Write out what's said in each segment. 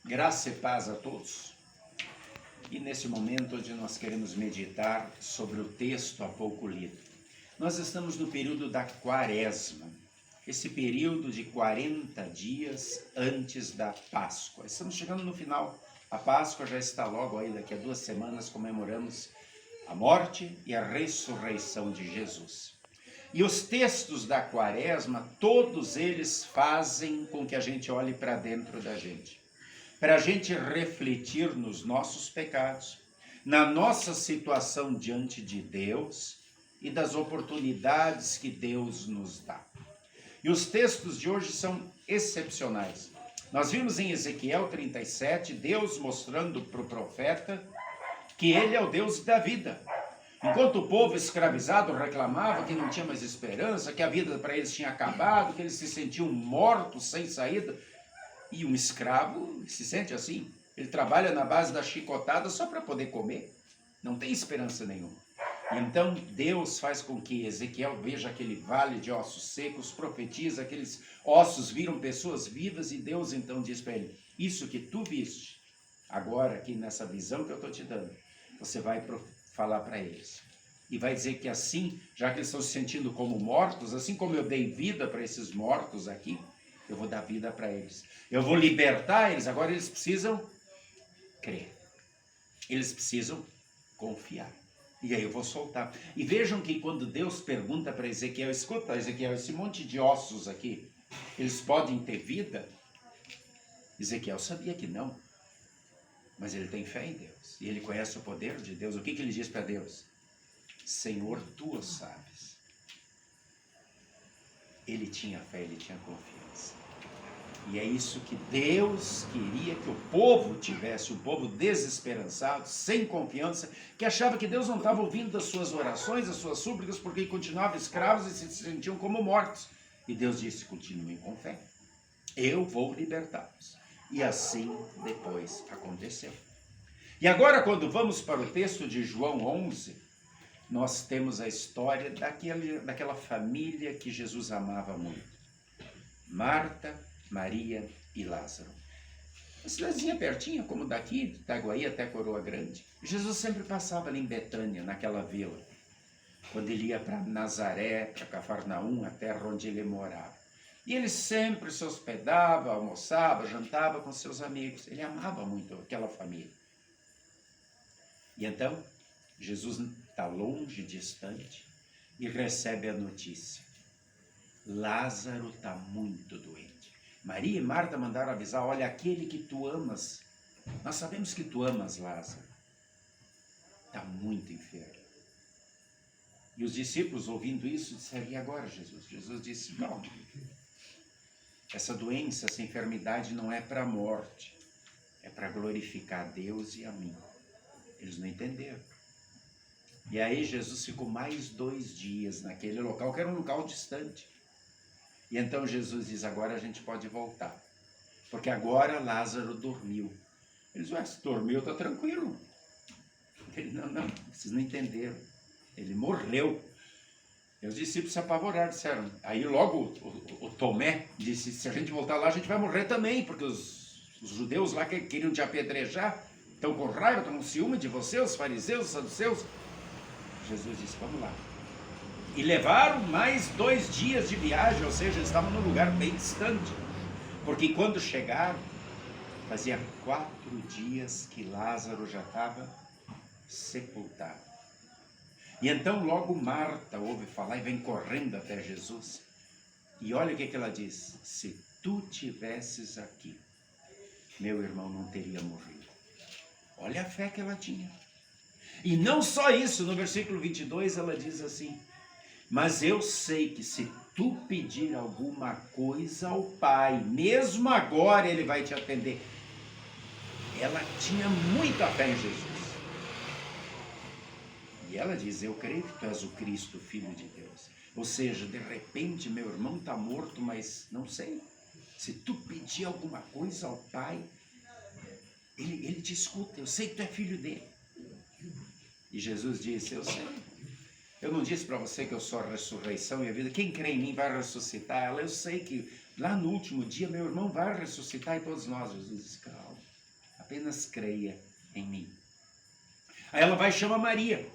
Graça e paz a todos. E nesse momento onde nós queremos meditar sobre o texto há pouco lido. Nós estamos no período da Quaresma, esse período de 40 dias antes da Páscoa. Estamos chegando no final. A Páscoa já está logo aí, daqui a 2 semanas comemoramos a morte e a ressurreição de Jesus. E os textos da Quaresma, todos eles fazem com que a gente olhe para dentro da gente. Para a gente refletir nos nossos pecados, na nossa situação diante de Deus e das oportunidades que Deus nos dá. E os textos de hoje são excepcionais. Nós vimos em Ezequiel 37, Deus mostrando para o profeta que ele é o Deus da vida. Enquanto o povo escravizado reclamava que não tinha mais esperança, que a vida para eles tinha acabado, que eles se sentiam mortos, sem saída. E um escravo se sente assim, ele trabalha na base da chicotada só para poder comer, não tem esperança nenhuma. E então Deus faz com que Ezequiel veja aquele vale de ossos secos, profetiza, aqueles ossos viram pessoas vivas, e Deus então diz para ele: isso que tu viste, agora aqui nessa visão que eu estou te dando, você vai falar para eles. E vai dizer que assim, já que eles estão se sentindo como mortos, assim como eu dei vida para esses mortos aqui, eu vou dar vida para eles. Eu vou libertar eles. Agora eles precisam crer. Eles precisam confiar. E aí eu vou soltar. E vejam que quando Deus pergunta para Ezequiel: escuta, Ezequiel, esse monte de ossos aqui, eles podem ter vida? Ezequiel sabia que não. Mas ele tem fé em Deus. E ele conhece o poder de Deus. O que ele diz para Deus? Senhor, tu o sabes. Ele tinha fé, ele tinha confiança. E é isso que Deus queria que o povo tivesse, um povo desesperançado, sem confiança, que achava que Deus não estava ouvindo as suas orações, as suas súplicas, porque continuavam escravos e se sentiam como mortos. E Deus disse: continuem com fé, eu vou libertá-los. E assim depois aconteceu. E agora, quando vamos para o texto de João 11, nós temos a história daquela família que Jesus amava muito. Marta, Maria e Lázaro. Uma cidadezinha pertinha, como daqui, de Itaguaí até Coroa Grande. Jesus sempre passava ali em Betânia, naquela vila, quando ele ia para Nazaré, para Cafarnaum, a terra onde ele morava. E ele sempre se hospedava, almoçava, jantava com seus amigos. Ele amava muito aquela família. E então, Jesus está longe, distante, e recebe a notícia: Lázaro está muito doente. Maria e Marta mandaram avisar: olha, aquele que tu amas, nós sabemos que tu amas Lázaro, está muito enfermo. E os discípulos, ouvindo isso, disseram: e agora, Jesus? Jesus disse: não, essa doença, essa enfermidade não é para a morte, é para glorificar a Deus e a mim. Eles não entenderam. E aí Jesus ficou mais 2 dias naquele local, que era um local distante. E então Jesus diz: agora a gente pode voltar, porque agora Lázaro dormiu. Eles dizem: se dormiu, está tranquilo. Ele: não, vocês não entenderam. Ele morreu. E os discípulos se apavoraram, disseram. Aí logo o Tomé disse: se a gente voltar lá, a gente vai morrer também, porque os judeus lá que queriam te apedrejar, estão com raiva, estão com ciúme de você, os fariseus, os saduceus. Jesus disse: vamos lá. E levaram mais 2 dias de viagem, ou seja, eles estavam num lugar bem distante. Porque quando chegaram, fazia 4 dias que Lázaro já estava sepultado. E então logo Marta ouve falar e vem correndo até Jesus. E olha o que ela diz: se tu tivesses aqui, meu irmão não teria morrido. Olha a fé que ela tinha. E não só isso, no versículo 22 ela diz assim: mas eu sei que se tu pedir alguma coisa ao Pai, mesmo agora ele vai te atender. Ela tinha muita fé em Jesus. E ela diz: eu creio que tu és o Cristo, Filho de Deus. Ou seja, de repente meu irmão está morto, mas não sei. Se tu pedir alguma coisa ao Pai, ele te escuta. Eu sei que tu é filho dele. E Jesus disse: eu sei. Eu não disse para você que eu sou a ressurreição e a vida? Quem crê em mim vai ressuscitar. Eu sei que lá no último dia meu irmão vai ressuscitar e todos nós. Jesus disse: calma, apenas creia em mim. Aí ela vai e chama Maria.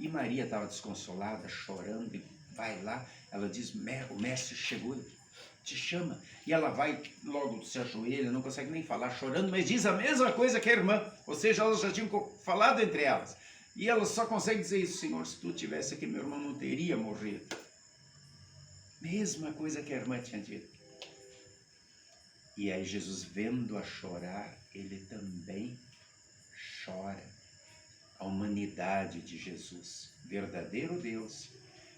E Maria estava desconsolada, chorando, e vai lá, ela diz, o mestre chegou, te chama. E ela vai, logo se ajoelha, não consegue nem falar, chorando, mas diz a mesma coisa que a irmã, ou seja, elas já tinham falado entre elas. E ela só consegue dizer isso, Senhor, se tu tivesse aqui, meu irmão não teria morrido. Mesma coisa que a irmã tinha dito. E aí Jesus, vendo-a chorar, ele também chora. A humanidade de Jesus, verdadeiro Deus,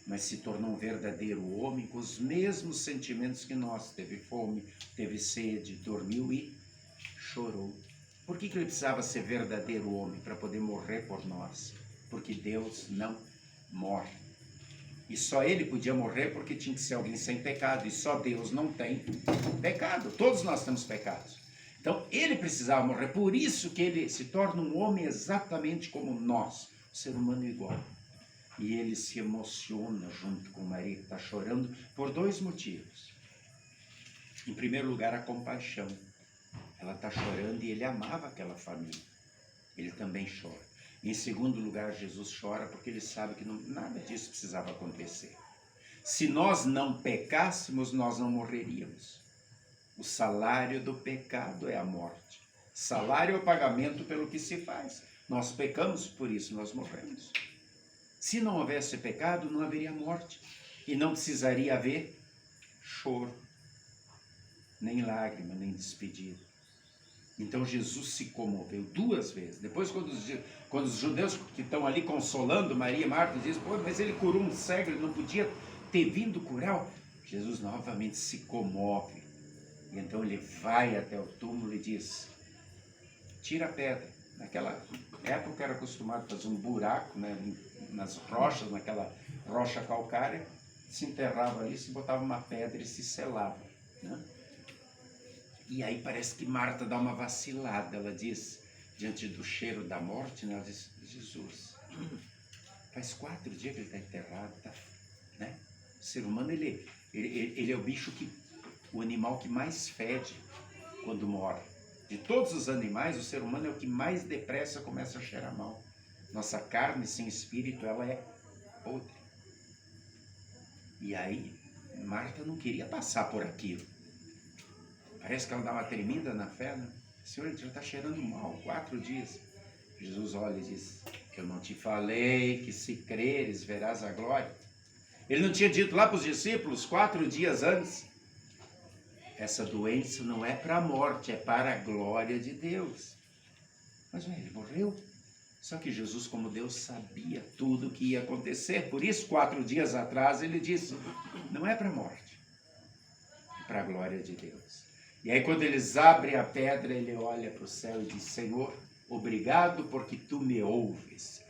mas se tornou um verdadeiro homem com os mesmos sentimentos que nós. Teve fome, teve sede, dormiu e chorou. Por que ele precisava ser verdadeiro homem? Para poder morrer por nós. Porque Deus não morre. E só ele podia morrer porque tinha que ser alguém sem pecado. E só Deus não tem pecado. Todos nós temos pecados. Então ele precisava morrer. Por isso que ele se torna um homem exatamente como nós. Um ser humano igual. E ele se emociona junto com Maria, que está chorando, por dois motivos. Em primeiro lugar, a compaixão. Ela está chorando e ele amava aquela família. Ele também chora. Em segundo lugar, Jesus chora porque ele sabe que nada disso precisava acontecer. Se nós não pecássemos, nós não morreríamos. O salário do pecado é a morte. Salário é o pagamento pelo que se faz. Nós pecamos, por isso nós morremos. Se não houvesse pecado, não haveria morte. E não precisaria haver choro, nem lágrima, nem despedida. Então Jesus se comoveu duas vezes. Depois, quando os judeus que estão ali consolando Maria e Marta dizem, pô, mas ele curou um cego, ele não podia ter vindo curar. Jesus novamente se comove. E então ele vai até o túmulo e diz, tira a pedra. Naquela época era acostumado a fazer um buraco, né, nas rochas, naquela rocha calcária, se enterrava ali, se botava uma pedra e se selava, né? E aí parece que Marta dá uma vacilada, ela diz, diante do cheiro da morte, né, ela diz, Jesus, faz 4 dias que ele está enterrado, tá, né? O ser humano, ele é o bicho o animal que mais fede quando morre. De todos os animais, o ser humano é o que mais depressa começa a cheirar mal. Nossa carne sem espírito, ela é podre. E aí, Marta não queria passar por aquilo. Parece que ela dá uma tremida na fé, né? Senhor, ele já está cheirando mal, 4 dias. Jesus olha e diz, eu não te falei que se creres verás a glória? Ele não tinha dito lá para os discípulos 4 dias antes? Essa doença não é para a morte, é para a glória de Deus. Mas ele morreu. Só que Jesus, como Deus, sabia tudo o que ia acontecer. Por isso, 4 dias atrás, ele disse, não é para a morte, é para a glória de Deus. E aí, quando eles abrem a pedra, ele olha para o céu e diz, Senhor, obrigado porque tu me ouves.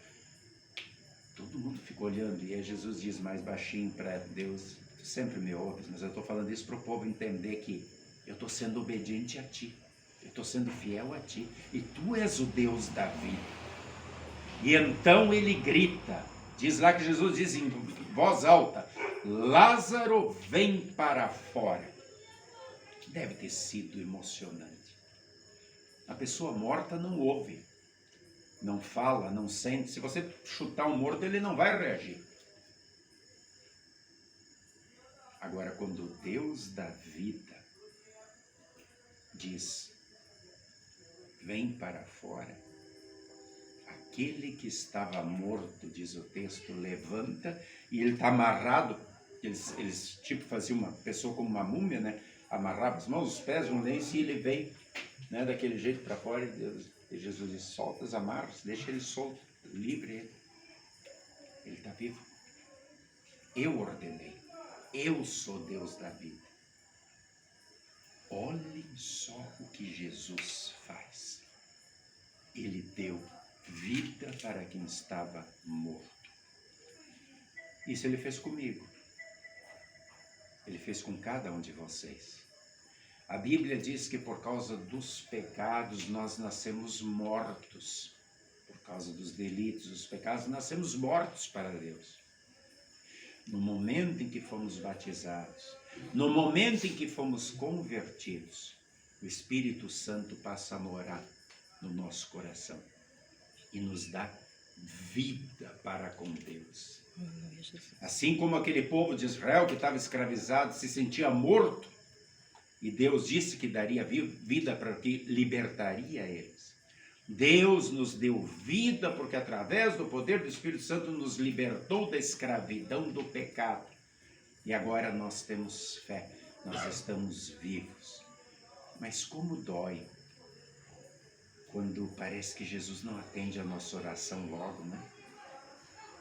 Todo mundo fica olhando. E aí Jesus diz mais baixinho para Deus, tu sempre me ouves, mas eu estou falando isso para o povo entender que eu estou sendo obediente a ti. Eu estou sendo fiel a ti. E tu és o Deus da vida. E então ele grita. Diz lá que Jesus diz em voz alta, Lázaro, vem para fora. Deve ter sido emocionante. A pessoa morta não ouve, não fala, não sente. Se você chutar um morto, ele não vai reagir. Agora, quando o Deus da vida diz, vem para fora, aquele que estava morto, diz o texto, levanta e ele está amarrado. Eles tipo faziam uma pessoa como uma múmia, né? Amarrava as mãos, os pés, um lenço, e ele vem, né, daquele jeito para fora. E Jesus diz, solta as amarras, deixa ele solto, livre ele. Ele está vivo. Eu ordenei. Eu sou Deus da vida. Olhem só o que Jesus faz. Ele deu vida para quem estava morto. Isso ele fez comigo. Ele fez com cada um de vocês. A Bíblia diz que por causa dos pecados nós nascemos mortos. Por causa dos delitos, dos pecados, nascemos mortos para Deus. No momento em que fomos batizados, no momento em que fomos convertidos, o Espírito Santo passa a morar no nosso coração e nos dá vida para com Deus. Assim como aquele povo de Israel que estava escravizado se sentia morto, e Deus disse que daria vida para que libertaria eles. Deus nos deu vida porque através do poder do Espírito Santo nos libertou da escravidão do pecado. E agora nós temos fé, nós estamos vivos. Mas como dói quando parece que Jesus não atende a nossa oração logo, né?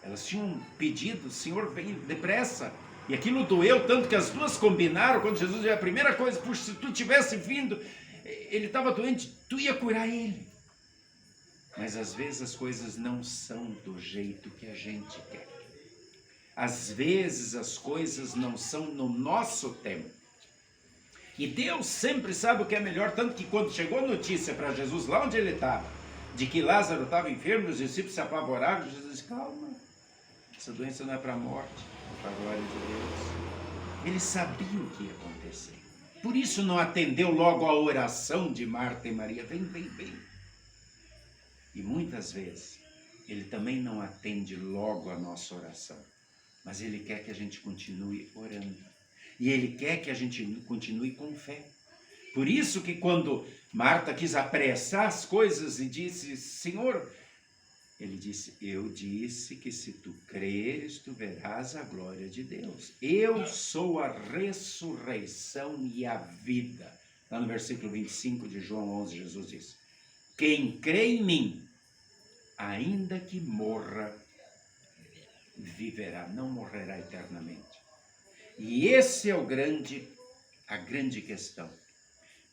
Elas tinham pedido, Senhor, vem depressa. E aquilo doeu tanto que as duas combinaram. Quando Jesus disse a primeira coisa, puxa, se tu tivesse vindo, ele estava doente, tu ia curar ele. Mas às vezes as coisas não são do jeito que a gente quer. Às vezes as coisas não são no nosso tempo. E Deus sempre sabe o que é melhor, tanto que quando chegou a notícia para Jesus, lá onde ele estava, de que Lázaro estava enfermo, os discípulos se apavoraram. Jesus disse, calma, essa doença não é para a morte, é para a glória de Deus. Ele sabia o que ia acontecer. Por isso não atendeu logo a oração de Marta e Maria, vem, vem, vem. E muitas vezes, ele também não atende logo a nossa oração, mas ele quer que a gente continue orando. E ele quer que a gente continue com fé. Por isso que quando Marta quis apressar as coisas e disse, Senhor, ele disse, eu disse que se tu creres, tu verás a glória de Deus. Eu sou a ressurreição e a vida. Lá no versículo 25 de João 11, Jesus diz, quem crê em mim, ainda que morra, viverá, não morrerá eternamente. E esse é a grande questão.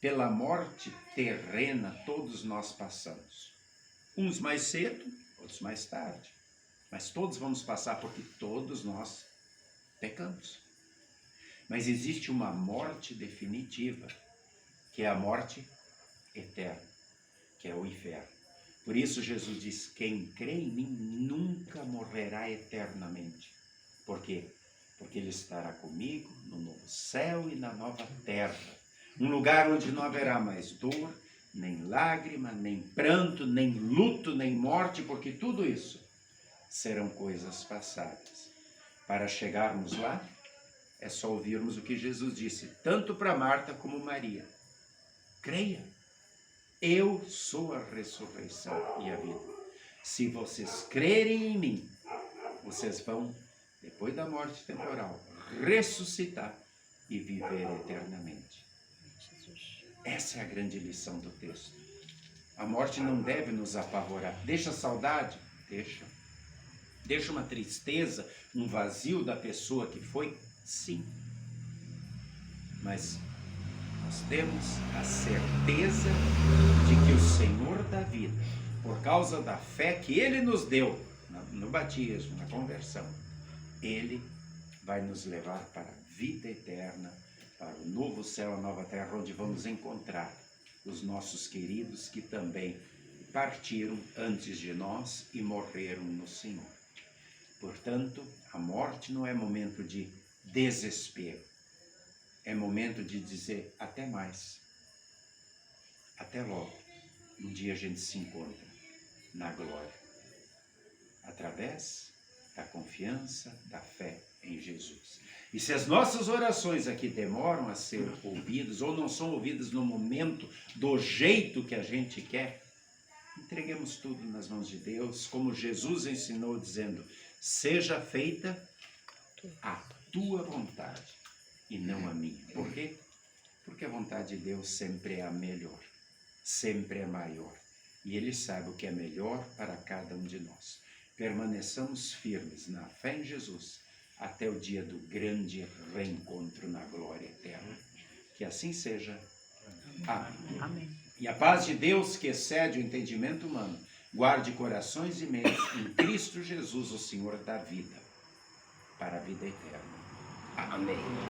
Pela morte terrena todos nós passamos. Uns mais cedo, outros mais tarde. Mas todos vamos passar porque todos nós pecamos. Mas existe uma morte definitiva, que é a morte eterna, que é o inferno. Por isso Jesus diz, quem crê em mim nunca morrerá eternamente. Por quê? Porque ele estará comigo no novo céu e na nova terra. Um lugar onde não haverá mais dor, nem lágrima, nem pranto, nem luto, nem morte, porque tudo isso serão coisas passadas. Para chegarmos lá, é só ouvirmos o que Jesus disse, tanto para Marta como Maria. Creia, eu sou a ressurreição e a vida. Se vocês crerem em mim, vocês vão, depois da morte temporal, ressuscitar e viver eternamente. Essa é a grande lição do texto. A morte não deve nos apavorar. Deixa saudade? Deixa. Deixa uma tristeza, um vazio da pessoa que foi? Sim. Mas nós temos a certeza de que o Senhor da vida, por causa da fé que Ele nos deu, no batismo, na conversão, Ele vai nos levar para a vida eterna, para o novo céu, a nova terra, onde vamos encontrar os nossos queridos que também partiram antes de nós e morreram no Senhor. Portanto, a morte não é momento de desespero, é momento de dizer até mais, até logo. Um dia a gente se encontra na glória, através da confiança, da fé em Jesus. E se as nossas orações aqui demoram a ser ouvidas, ou não são ouvidas no momento, do jeito que a gente quer, entreguemos tudo nas mãos de Deus, como Jesus ensinou, dizendo, seja feita a tua vontade e não a minha. Por quê? Porque a vontade de Deus sempre é a melhor, sempre é maior. E Ele sabe o que é melhor para cada um de nós. Permaneçamos firmes na fé em Jesus até o dia do grande reencontro na glória eterna. Que assim seja. Amém. Amém. E a paz de Deus, que excede o entendimento humano, guarde corações e mentes em Cristo Jesus, o Senhor da vida, para a vida eterna. Amém.